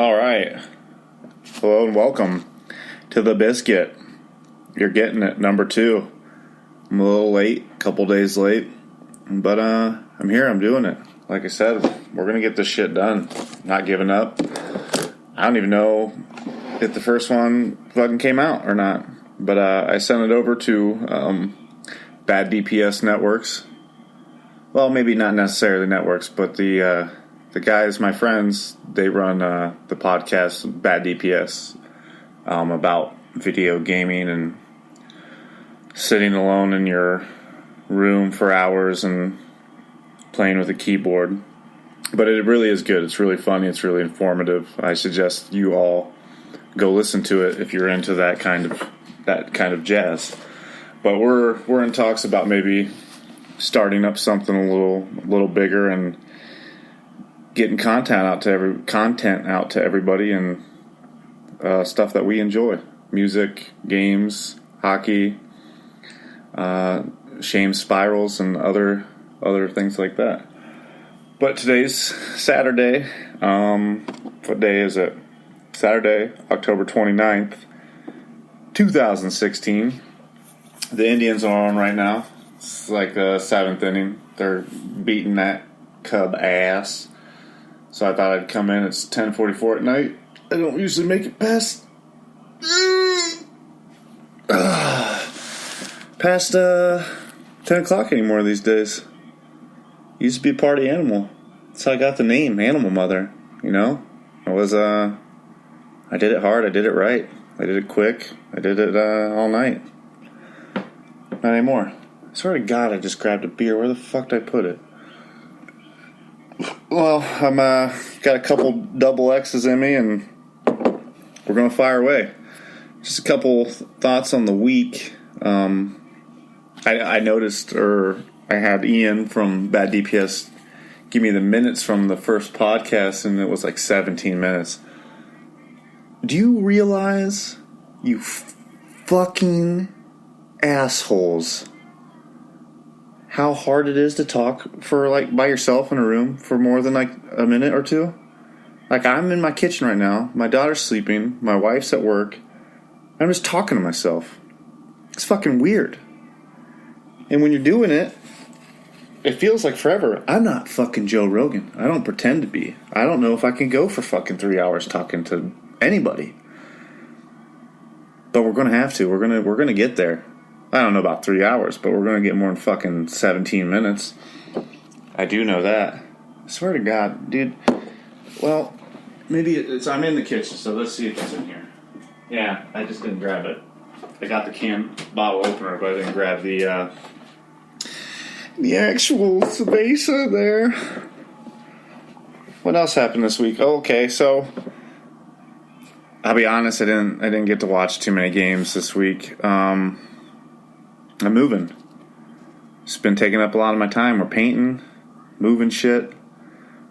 All right. Hello and welcome to The Biscuit. You're getting it, number 2. I'm a little late, a couple days late, but I'm here, I'm doing it. Like I said, we're going to get this shit done. Not giving up. I don't even know if the first one fucking came out or not, but I sent it over to Bad DPS Networks. Well, maybe not necessarily networks, but the guys, my friends, they run the podcast Bad DPS about video gaming and sitting alone in your room for hours and playing with a keyboard. But it really is good. It's really funny. It's really informative. I suggest you all go listen to it if you're into that kind of jazz. But we're in talks about maybe starting up something a little bigger and getting content out to everybody and stuff that we enjoy: music, games, hockey, shame spirals, and other things like that. But today's Saturday. What day is it? Saturday, October 29th, 2016. The Indians are on right now. It's like the 7th inning. They're beating that Cub ass. So I thought I'd come in. It's 10:44 at night. I don't usually make it past 10 o'clock anymore these days. Used to be a party animal. That's how I got the name, Animal Mother. You know? I did it hard. I did it right. I did it quick. I did it all night. Not anymore. I swear to God, I just grabbed a beer. Where the fuck did I put it? Well, I'm got a couple double X's in me, and we're gonna fire away. Just a couple thoughts on the week. I noticed, or I had Ian from Bad DPS give me the minutes from the first podcast, and it was like 17 minutes. Do you realize, you fucking assholes, how hard it is to talk for, like, by yourself in a room for more than, like, a minute or two? Like, I'm in my kitchen right now. My daughter's sleeping. My wife's at work. I'm just talking to myself. It's fucking weird. And when you're doing it, it feels like forever. I'm not fucking Joe Rogan. I don't pretend to be. I don't know if I can go for fucking 3 hours talking to anybody. But we're going to have to. We're going to get there. I don't know about 3 hours, but we're going to get more than fucking 17 minutes. I do know that. I swear to God, dude. Well, maybe I'm in the kitchen, so let's see if it's in here. Yeah, I just didn't grab it. I got the bottle opener, but I didn't grab the actual Cerveza there. What else happened this week? Oh, okay, so I'll be honest, I didn't get to watch too many games this week. I'm moving. It's been taking up a lot of my time. We're painting, moving shit.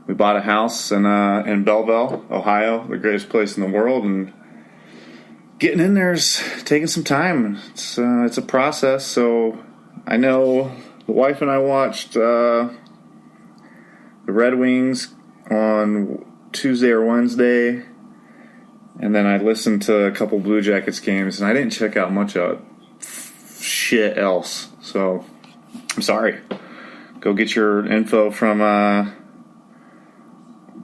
We bought a house in Belleville, Ohio, the greatest place in the world, and getting in there is taking some time. It's a process. So I know the wife and I watched the Red Wings on Tuesday or Wednesday, and then I listened to a couple Blue Jackets games, and I didn't check out much of shit else. So I'm sorry. Go get your info from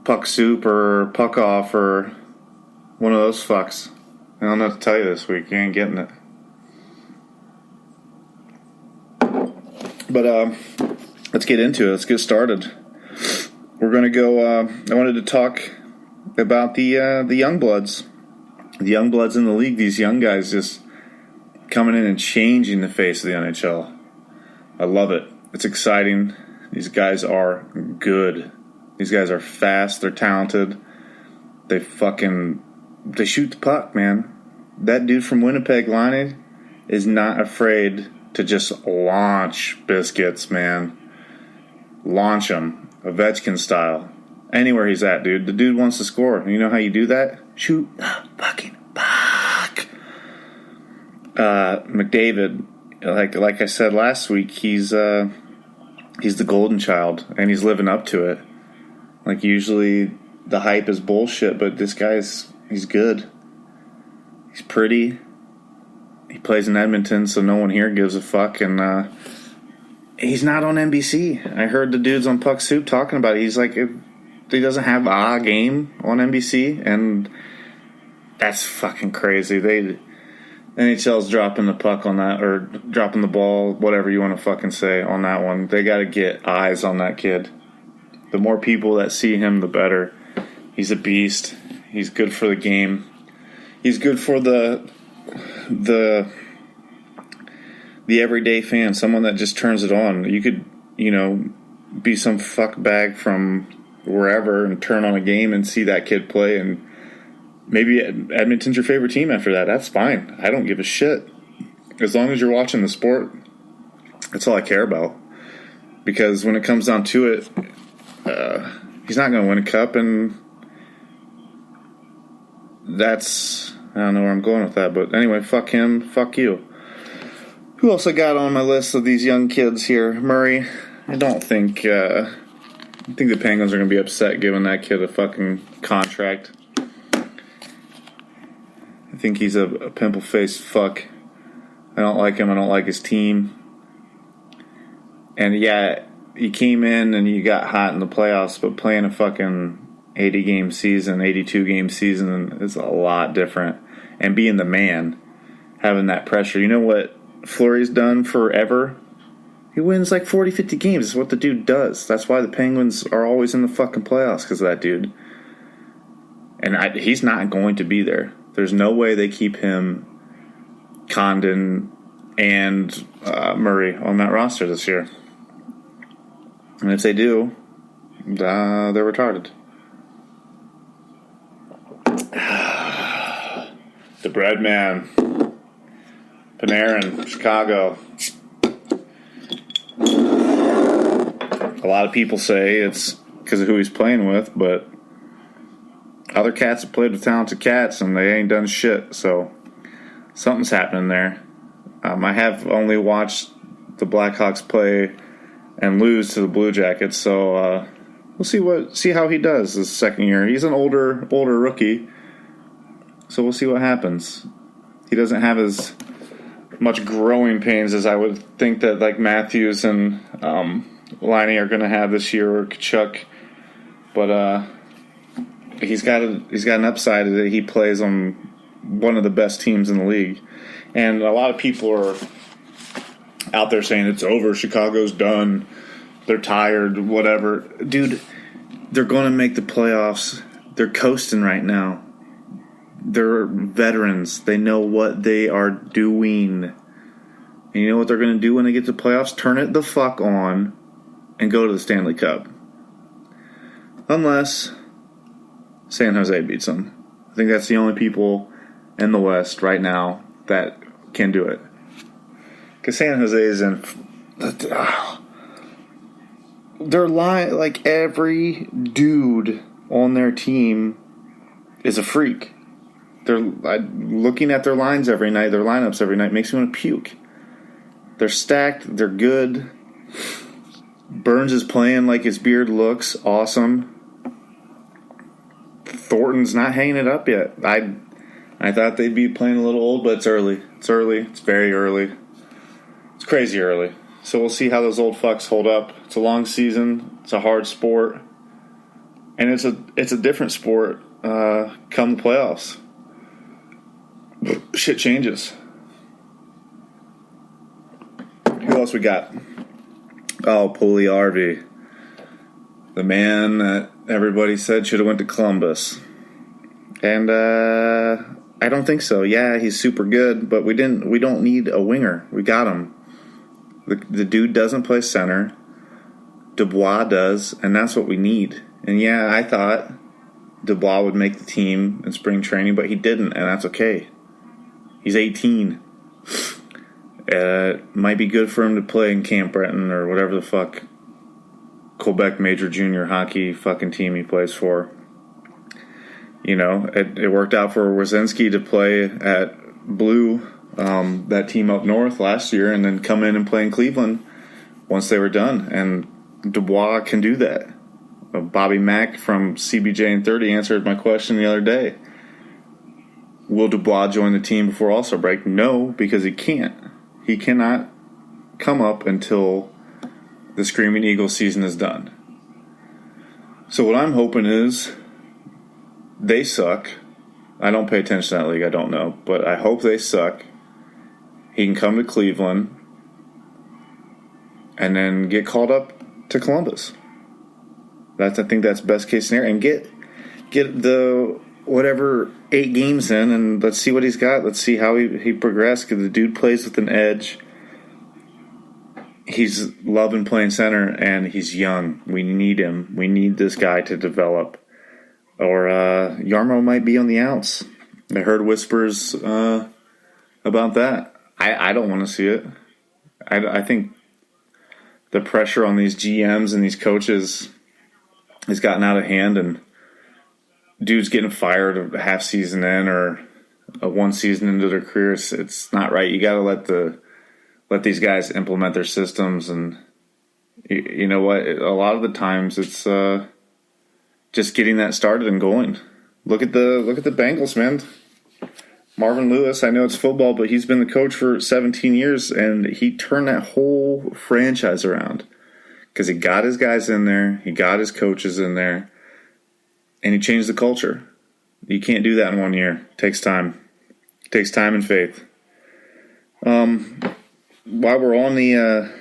Puck Soup or Puck Off or one of those fucks. I don't know what to tell you this week. You ain't getting it. But let's get into it. Let's get started. We're going to go... I wanted to talk about the young bloods. The young bloods in the league. These young guys just coming in and changing the face of the NHL. I love it. It's exciting. These guys are good. These guys are fast. They're talented. They shoot the puck, man. That dude from Winnipeg, Laine, is not afraid to just launch biscuits, man. Launch them. Ovechkin style. Anywhere he's at, dude. The dude wants to score. You know how you do that? Shoot the fucking puck. McDavid, like I said last week, he's the golden child, and he's living up to it. Like, usually the hype is bullshit, but this he's good. He's pretty. He plays in Edmonton, so no one here gives a fuck, and he's not on NBC. I heard the dudes on Puck Soup talking about it. He's like, he doesn't have a game on NBC, and that's fucking crazy. NHL's dropping the puck on that, or dropping the ball, whatever you want to fucking say on that one. They got to get eyes on that kid. The more people that see him, the better. He's a beast. He's good for the game. He's good for the everyday fan, someone that just turns it on. You could, be some fuck bag from wherever and turn on a game and see that kid play, and maybe Edmonton's your favorite team after that. That's fine. I don't give a shit. As long as you're watching the sport, that's all I care about. Because when it comes down to it, he's not going to win a cup, and that's... I don't know where I'm going with that, but anyway, fuck him, fuck you. Who else I got on my list of these young kids here? Murray. I think the Penguins are going to be upset giving that kid a fucking contract. I think he's a pimple-faced fuck. I don't like him. I don't like his team. And yeah, he came in and you got hot in the playoffs, but playing a fucking 80-game season, 82-game season is a lot different. And being the man, having that pressure. You know what Fleury's done forever? He wins like 40, 50 games. It's what the dude does. That's why the Penguins are always in the fucking playoffs, because of that dude. And he's not going to be there. There's no way they keep him, Condon, and Murray on that roster this year. And if they do, they're retarded. The Bread Man, Panarin, Chicago. A lot of people say it's because of who he's playing with, but other cats have played with talented cats, and they ain't done shit, so something's happening there. I have only watched the Blackhawks play and lose to the Blue Jackets, so we'll see how he does this second year. He's an older rookie, so we'll see what happens. He doesn't have as much growing pains as I would think that like Matthews and Laine are going to have this year, or Kachuk, but he's got an upside that he plays on one of the best teams in the league, and a lot of people are out there saying it's over, Chicago's done, they're tired, whatever. Dude, they're going to make the playoffs. They're coasting right now. They're veterans. They know what they are doing. And you know what they're going to do when they get to the playoffs? Turn it the fuck on and go to the Stanley Cup. Unless San Jose beats them. I think that's the only people in the West right now that can do it. Because San Jose is in... They're like every dude on their team is a freak. They're looking at their lines every night, their lineups every night, makes me want to puke. They're stacked. They're good. Burns is playing like his beard looks awesome. Thornton's not hanging it up yet. I thought they'd be playing a little old, but it's early. It's early. It's very early. It's crazy early. So we'll see how those old fucks hold up. It's a long season. It's a hard sport. And it's a different sport come the playoffs. Shit changes. Who else we got? Oh, Puljujärvi. The man that everybody said should have went to Columbus. And I don't think so. Yeah, he's super good, but we don't need a winger. We got him. The dude doesn't play center. Dubois does, and that's what we need. And yeah, I thought Dubois would make the team in spring training, but he didn't, and that's okay. He's 18. Might be good for him to play in Camp Breton or whatever the fuck Quebec Major Junior Hockey fucking team he plays for. You know, it worked out for Wazinski to play at Blue, that team up north last year, and then come in and play in Cleveland once they were done. And Dubois can do that. Bobby Mack from CBJ and 30 answered my question the other day. Will Dubois join the team before All-Star break? No, because he can't. He cannot come up until the Screaming Eagles season is done. So what I'm hoping is they suck. I don't pay attention to that league. I don't know. But I hope they suck. He can come to Cleveland and then get called up to Columbus. I think that's best case scenario. And get the whatever 8 games in, and let's see what he's got. Let's see how he progressed, because the dude plays with an edge. He's loving playing center, and he's young. We need him. We need this guy to develop. Or Yarmo might be on the outs. I heard whispers about that. I don't want to see it. I think the pressure on these GMs and these coaches has gotten out of hand, and dudes getting fired a half season in or one season into their careers, it's not right. You got to let these guys implement their systems, and you know what? A lot of the times it's just getting that started and going. Look at the Bengals, man. Marvin Lewis, I know it's football, but he's been the coach for 17 years, and he turned that whole franchise around because he got his guys in there, he got his coaches in there, and he changed the culture. You can't do that in 1 year. It takes time. It takes time and faith. While we're on the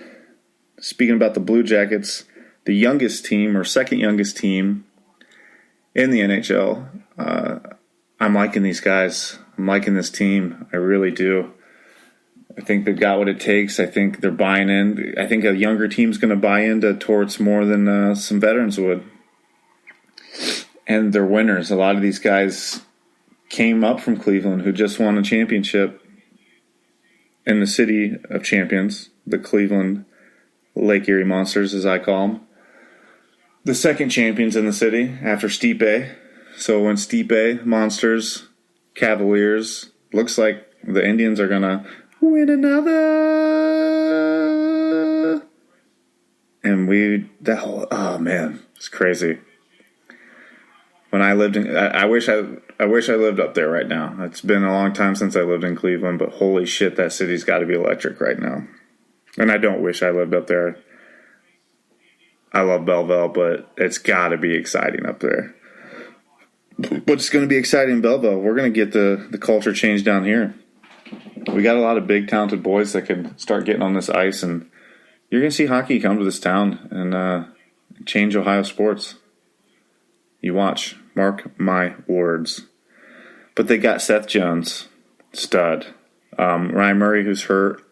speaking about the Blue Jackets, the youngest team or second youngest team in the NHL, I'm liking these guys. I'm liking this team. I really do. I think they've got what it takes. I think they're buying in. I think a younger team's going to buy into Torts more than some veterans would. And they're winners. A lot of these guys came up from Cleveland who just won a championship in the City of Champions, the Cleveland Lake Erie Monsters, as I call them. The second champions in the city after Stipe. So when Stipe, Monsters, Cavaliers, looks like the Indians are going to win another. And oh man, it's crazy. When I lived in, I wish I lived up there right now. It's been a long time since I lived in Cleveland, but holy shit, that city's got to be electric right now. And I don't wish I lived up there. I love Belleville, but it's got to be exciting up there. But it's going to be exciting in Belleville. We're going to get the culture change down here. We got a lot of big, talented boys that can start getting on this ice, and you're going to see hockey come to this town and change Ohio sports. You watch. Mark my words. But they got Seth Jones, stud. Ryan Murray, who's hurt.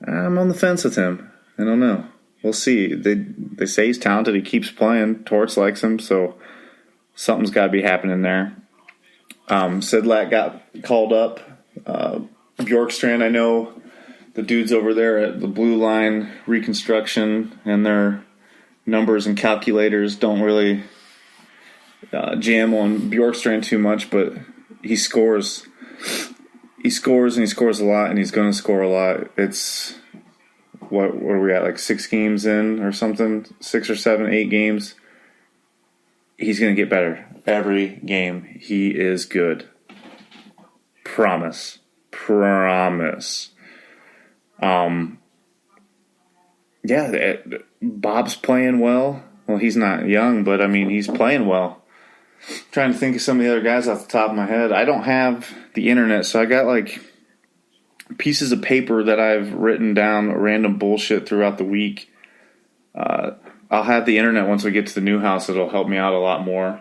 I'm on the fence with him. I don't know. We'll see. They say he's talented. He keeps playing. Torts likes him, so something's got to be happening there. Sidlak got called up. Bjorkstrand, I know the dudes over there at the Blue Line Reconstruction and their numbers and calculators don't really jam on Bjorkstrand too much, but he scores. He scores, and he scores a lot, and he's going to score a lot. It's, what are we at, like 6 games in or something? 6 or 7, 8 games. He's going to get better every game. He is good. Promise. Bob's playing well. Well, he's not young, but I mean, he's playing well. I'm trying to think of some of the other guys off the top of my head. I don't have the internet, so I got like pieces of paper that I've written down random bullshit throughout the week. I'll have the internet once we get to the new house. It'll help me out a lot more.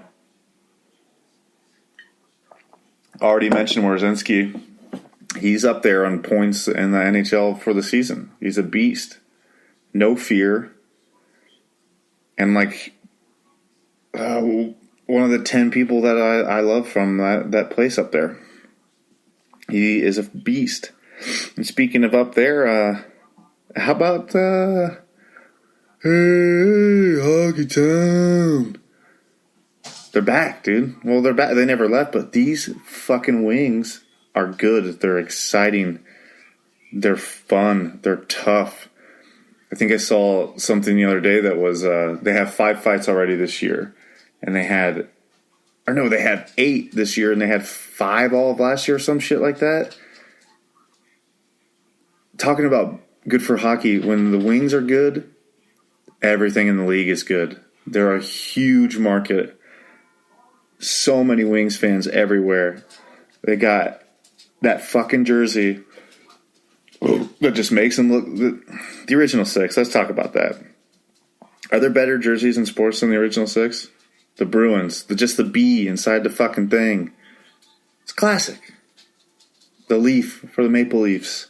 Already mentioned Wierzynski. He's up there on points in the NHL for the season. He's a beast. No fear. And like one of the 10 people that I love from that place up there. He is a beast. And speaking of up there, how about hey, Hockey Town? They're back, dude. Well, they're back. They never left, but these fucking Wings are good. They're exciting. They're fun. They're tough. I think I saw something the other day that was they have 5 fights already this year, and they had 8 this year, and they had 5 all of last year or some shit like that. Talking about good for hockey, when the Wings are good, everything in the league is good. They're a huge market. So many Wings fans everywhere. They got that fucking jersey that just makes them look... The original 6, let's talk about that. Are there better jerseys in sports than the original 6? The Bruins. Just the B inside the fucking thing. It's classic. The leaf for the Maple Leafs.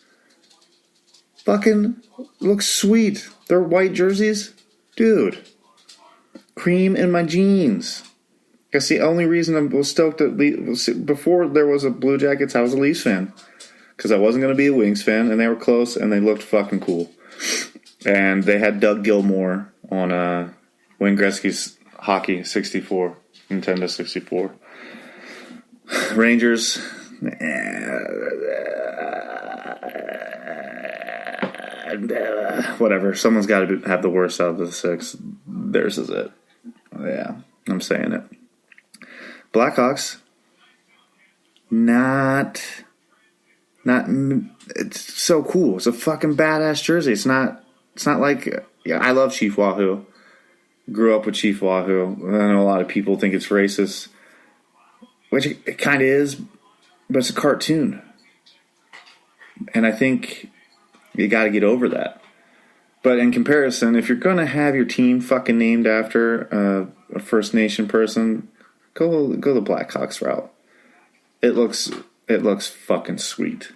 Fucking looks sweet. They're white jerseys. Dude. Cream in my jeans. That's the only reason I was stoked at before there was a Blue Jackets, I was a Leafs fan. Because I wasn't going to be a Wings fan, and they were close, and they looked fucking cool. And they had Doug Gilmour on Wayne Gretzky's Hockey 64, Nintendo 64. Rangers, whatever. Someone's got to have the worst out of the 6. Theirs is it. Yeah, I'm saying it. Blackhawks, not. It's so cool. It's a fucking badass jersey. It's not like, yeah, I love Chief Wahoo. Grew up with Chief Wahoo. I know a lot of people think it's racist, which it kind of is, but it's a cartoon. And I think you got to get over that. But in comparison, if you're going to have your team fucking named after a First Nation person, go the Blackhawks route. It looks fucking sweet.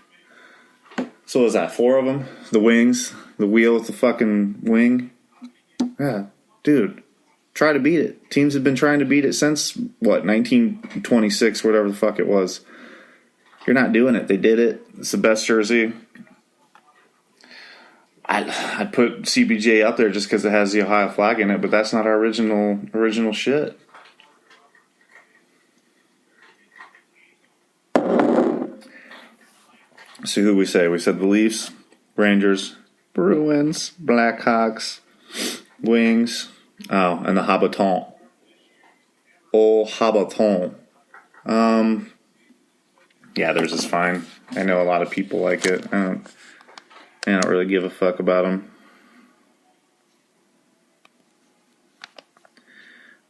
So is that 4 of them? The Wings, the wheel with the fucking wing. Yeah, dude, try to beat it. Teams have been trying to beat it since 1926, whatever the fuck it was. You're not doing it. They did it. It's the best jersey. I'd put CBJ up there just because it has the Ohio flag in it, but that's not our original shit. So who we say? We said the Leafs, Rangers, Bruins, Blackhawks, Wings, and the Habitants. Oh, Habitants. Yeah, theirs is fine. I know a lot of people like it. I don't really give a fuck about them.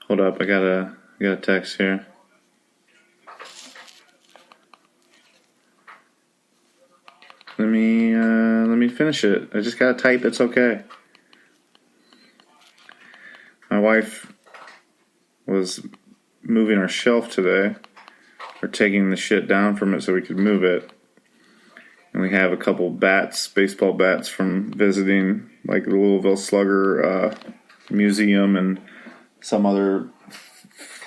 Hold up, I got a text here. Let me finish it. I just gotta type. It's okay. My wife was moving our shelf today. We're taking the shit down from it so we could move it. And we have a couple bats, baseball bats from visiting, like the Louisville Slugger Museum and some other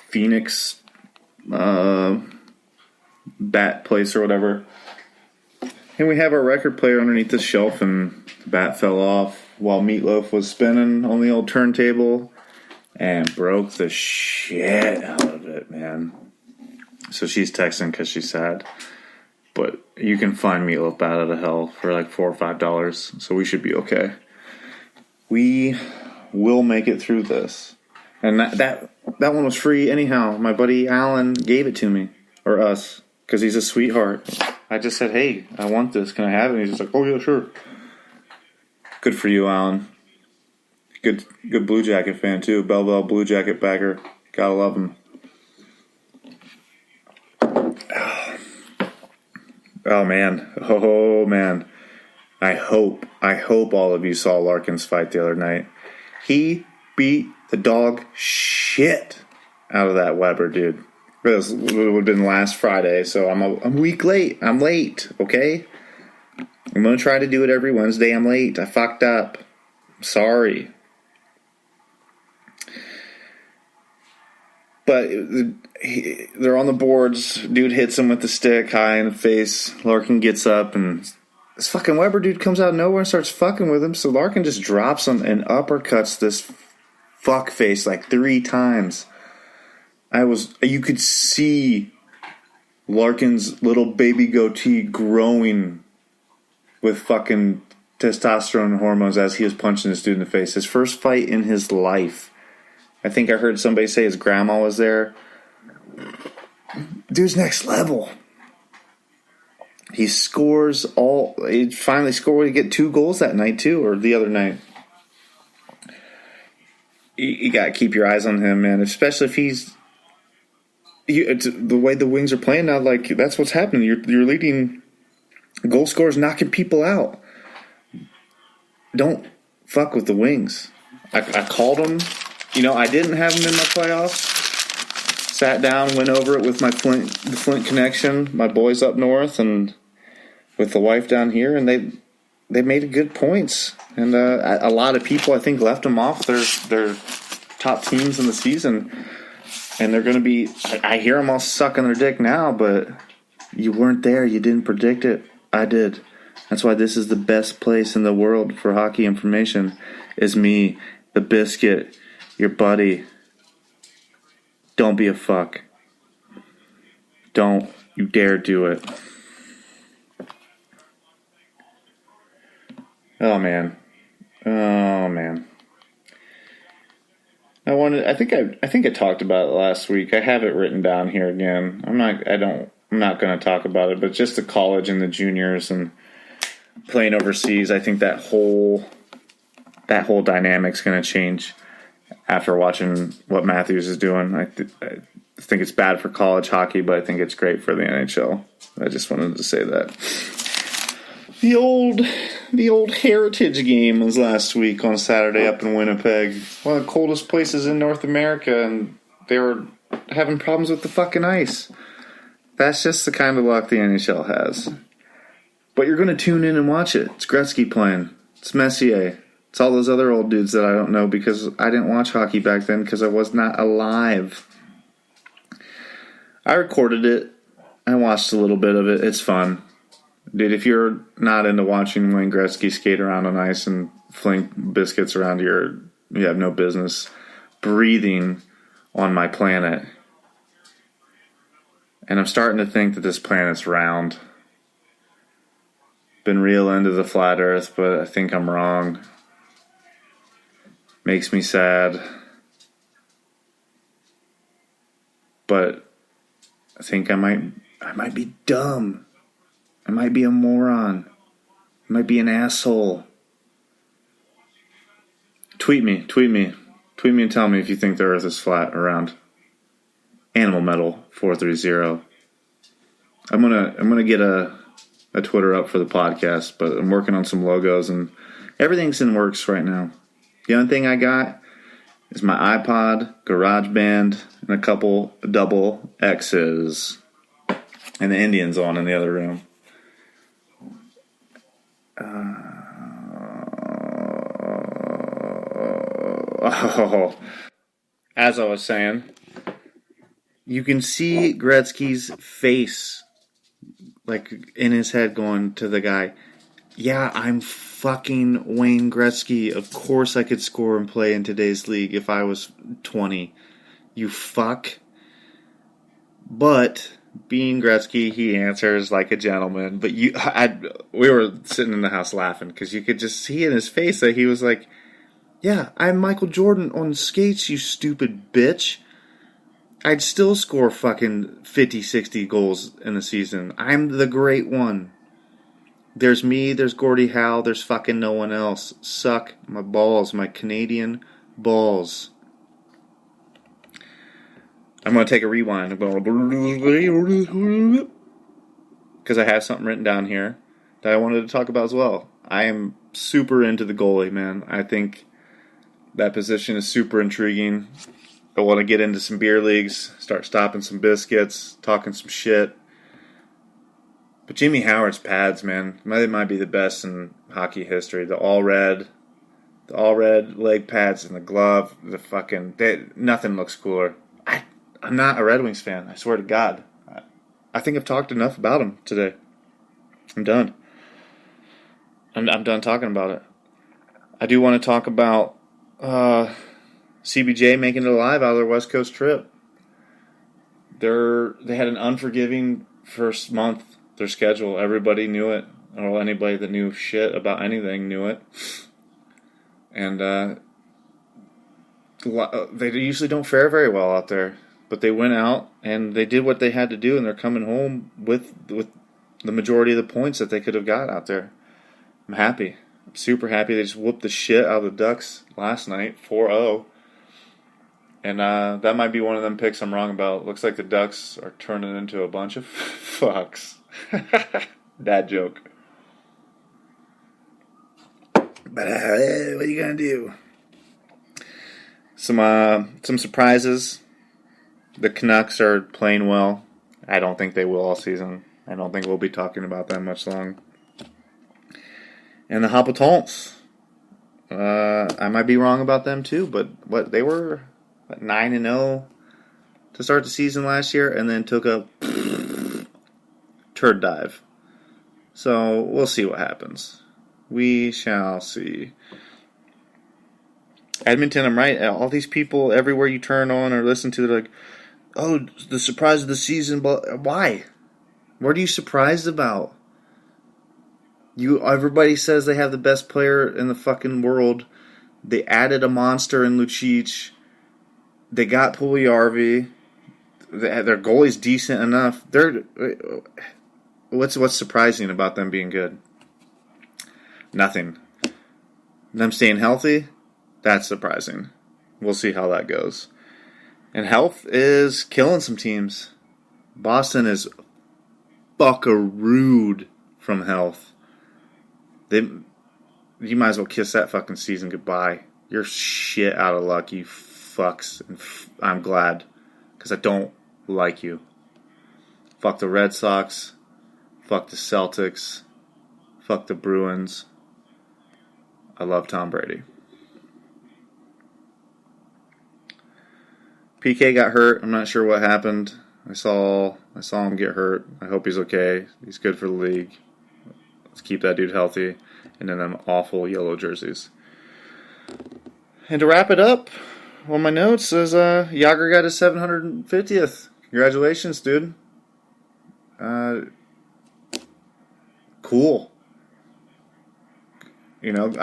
Phoenix bat place or whatever. And we have our record player underneath the shelf, and the bat fell off while Meatloaf was spinning on the old turntable and broke the shit out of it, man. So she's texting because she's sad. But you can find Meatloaf Bat Out of Hell for like $4 or $5, so we should be okay. We will make it through this. And that one was free anyhow. My buddy Alan gave it to me, or us, because he's a sweetheart. I just said, hey, I want this. Can I have it? And he's just like, oh, yeah, sure. Good for you, Alan. Good Blue Jacket fan, too. Belleville Blue Jacket backer. Gotta love him. Oh, man. Oh, man. I hope all of you saw Larkin's fight the other night. He beat the dog shit out of that Weber, dude. This would have been last Friday, so I'm a week late. I'm late, okay? I'm going to try to do it every Wednesday. I'm late. I fucked up. Sorry. But they're on the boards. Dude hits him with the stick high in the face. Larkin gets up, and this fucking Weber dude comes out of nowhere and starts fucking with him. So Larkin just drops him and uppercuts this fuck face like 3 times. You could see Larkin's little baby goatee growing with fucking testosterone hormones as he was punching this dude in the face. His first fight in his life. I think I heard somebody say his grandma was there. Dude's next level. He finally scored. He get 2 goals that night too, or the other night. You got to keep your eyes on him, man. Especially if he's the way the Wings are playing now. Like, that's what's happening. You're leading goal scorers, knocking people out. Don't fuck with the Wings. I called them. I didn't have them in my playoffs. Sat down, went over it with the Flint connection, my boys up north, and with the wife down here, and they made good points. And a lot of people, I think, left them off their top teams in the season. And they're going to be, I hear them all sucking their dick now, but you weren't there. You didn't predict it. I did. That's why this is the best place in the world for hockey information, is me, the Biscuit, your buddy. Don't be a fuck. Don't you dare do it. Oh man. I think I talked about it last week. I have it written down here again. I'm not going to talk about it, but just the college and the juniors and playing overseas, I think that whole dynamic's going to change after watching what Matthews is doing. I think it's bad for college hockey, but I think it's great for the NHL. I just wanted to say that. The old Heritage game was last week on Saturday up in Winnipeg. One of the coldest places in North America, and they were having problems with the fucking ice. That's just the kind of luck the NHL has. But you're going to tune in and watch it. It's Gretzky playing. It's Messier. It's all those other old dudes that I don't know because I didn't watch hockey back then because I was not alive. I recorded it. I watched a little bit of it. It's fun. Dude, if you're not into watching Wayne Gretzky skate around on ice and fling biscuits around you have no business breathing on my planet. And I'm starting to think that this planet's round. Been real into the flat earth, but I think I'm wrong. Makes me sad. But I think I might be dumb. I might be a moron. I might be an asshole. Tweet me and tell me if you think the earth is flat or round. Animal Metal 430. I'm gonna get a Twitter up for the podcast, but I'm working on some logos and everything's in works right now. The only thing I got is my iPod, GarageBand, and a couple double X's. And the Indians on in the other room. As I was saying, you can see Gretzky's face, like in his head, going to the guy, yeah, I'm fucking Wayne Gretzky. Of course I could score and play in today's league if I was 20. You fuck. But being Gretzky, he answers like a gentleman. But we were sitting in the house laughing because you could just see in his face that he was like, yeah, I'm Michael Jordan on skates, you stupid bitch. I'd still score fucking 50, 60 goals in the season. I'm the great one. There's me, there's Gordie Howe, there's fucking no one else. Suck my balls, my Canadian balls. I'm going to take a rewind. Because I have something written down here that I wanted to talk about as well. I am super into the goalie, man. I think that position is super intriguing. I want to get into some beer leagues, start stopping some biscuits, talking some shit. But Jimmy Howard's pads, man, they might be the best in hockey history. The all red leg pads and the glove, nothing looks cooler. I'm not a Red Wings fan, I swear to God. I think I've talked enough about them today. I'm done. I'm done talking about it. I do want to talk about CBJ making it alive out of their West Coast trip. They had an unforgiving first month, their schedule. Everybody knew it. Or anybody that knew shit about anything knew it. And they usually don't fare very well out there. But they went out and they did what they had to do, and they're coming home with the majority of the points that they could have got out there. I'm happy. I'm super happy. They just whooped the shit out of the Ducks last night, 4-0. And that might be one of them picks I'm wrong about. Looks like the Ducks are turning into a bunch of fucks. Dad joke. But what are you gonna do? Some surprises. The Canucks are playing well. I don't think they will all season. I don't think we'll be talking about them much long. And the Habitants. I might be wrong about them too, but they were 9-0 to start the season last year, and then took a turd dive. So we'll see what happens. We shall see. Edmonton, I'm right. All these people, everywhere you turn on or listen to, they're like, oh, the surprise of the season. But why? What are you surprised about? Everybody says they have the best player in the fucking world. They added a monster in Lucic. They got Puljujarvi. Their goalie's decent enough. What's surprising about them being good? Nothing. Them staying healthy, that's surprising. We'll see how that goes. And health is killing some teams. Boston is fuckarooed from health. You might as well kiss that fucking season goodbye. You're shit out of luck, you fucks. And I'm glad, because I don't like you. Fuck the Red Sox. Fuck the Celtics. Fuck the Bruins. I love Tom Brady. PK got hurt. I'm not sure what happened. I saw him get hurt. I hope he's okay. He's good for the league. Let's keep that dude healthy. And then them awful yellow jerseys. And to wrap it up, on my notes says Yager got his 750th. Congratulations, dude. Cool. You know,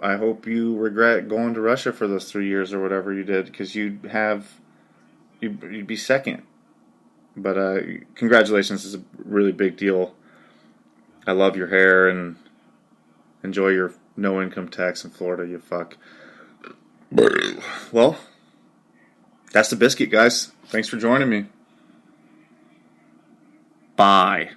I hope you regret going to Russia for those 3 years or whatever you did, because you'd be second. But congratulations is a really big deal. I love your hair and enjoy your no income tax in Florida, you fuck. Well, that's the biscuit, guys. Thanks for joining me. Bye.